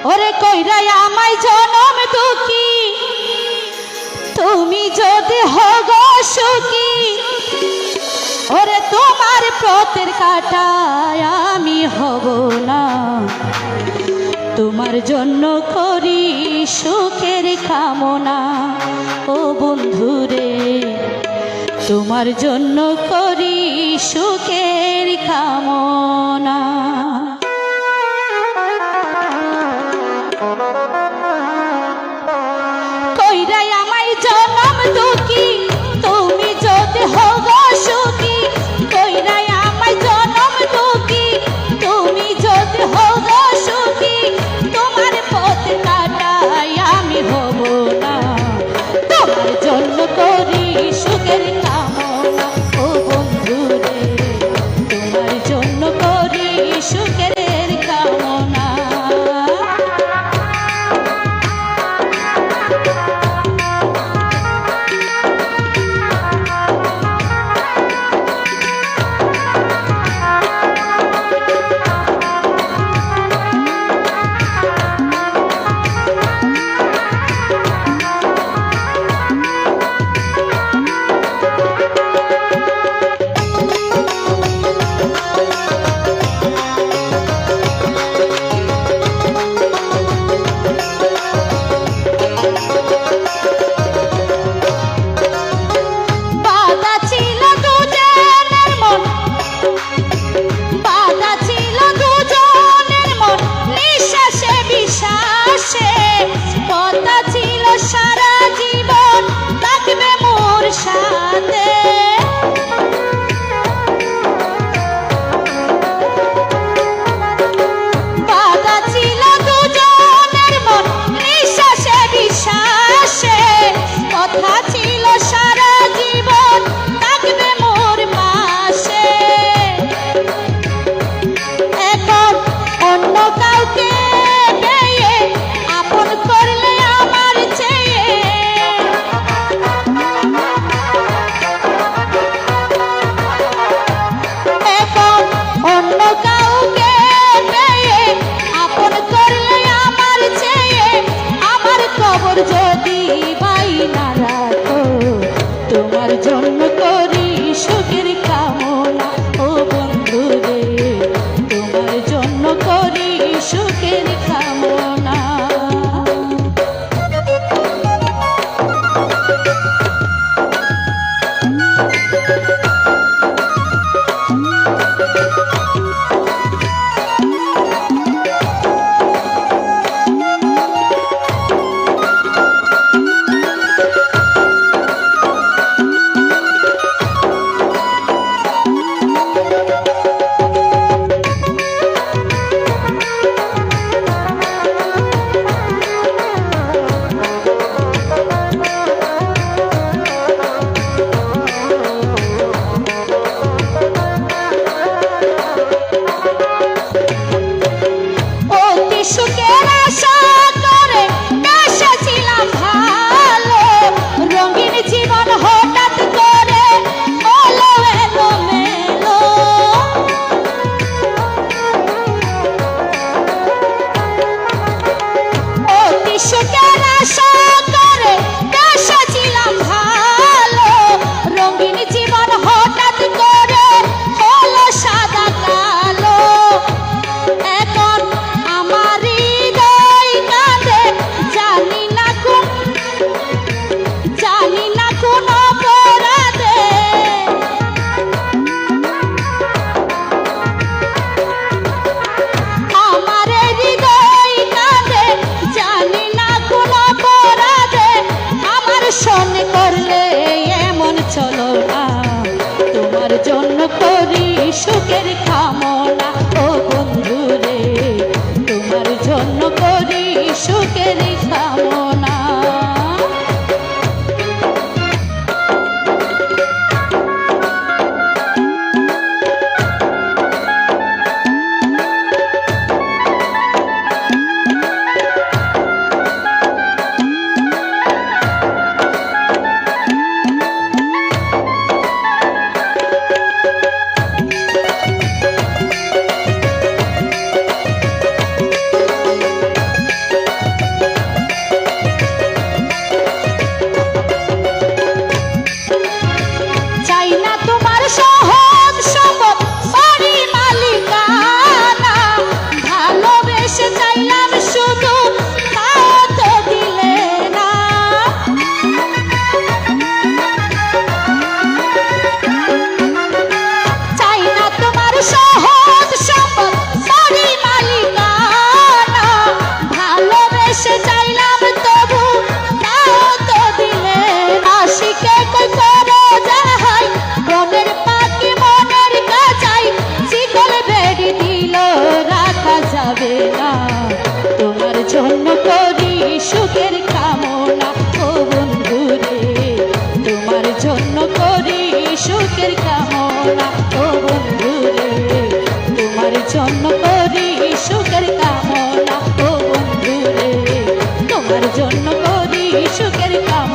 ওরে কইরা আমায় জনম দুঃখী তুমি যদি হগ সুখী ওরে তোমার পথের কাটায় আমি হব না তোমার জন্য করি সুখের কামনা ও বন্ধুরে তোমার জন্য করি সুখের কামনা কইরাই আমায় জনম দুঃখী তুমি যদি হগ সুখী কইরাই আমায় জনম দুঃখী তুমি যদি হগ সুখী তোমার পথ কাটাই আমি হব না তোমার জন্য করি সুখের কামনা ও বন্ধুরে তোমার জন্য করি সুখের কামনা সারা জীবন থাকবে মোর সাথে বাধা ছিল দুজনের মন নিঃশ্বাসে বিশ্বাসে কথা ছিল সারা জীবন থাকবে মোর পাশে এখন অন্য কাউকে পেয়ে আপন করলে অন্য কাউকে পেয়ে আপন করলে আমার চেয়ে আমার কবর যদি বাই না রাখো তোমার জন্য করি সুখের কামনা ও বন্ধুরে তোমার জন্য করি সুখের কামনা সুখের আশা করে বেসেছিলাম ভালো রঙিন জীবন হঠাৎ করে হলো এলোমেলো অতি সুখের আশা করে বেসেছিলাম ভালো রঙিন জীবন হঠাৎ করে হলো সাদা কালো এখন আমার হৃদয় কামনা ও বন্ধু রে, তোমার জন্য করি সুখের কামনা ও বন্ধু রে, তোমার জন্য করি সুখের কামনা।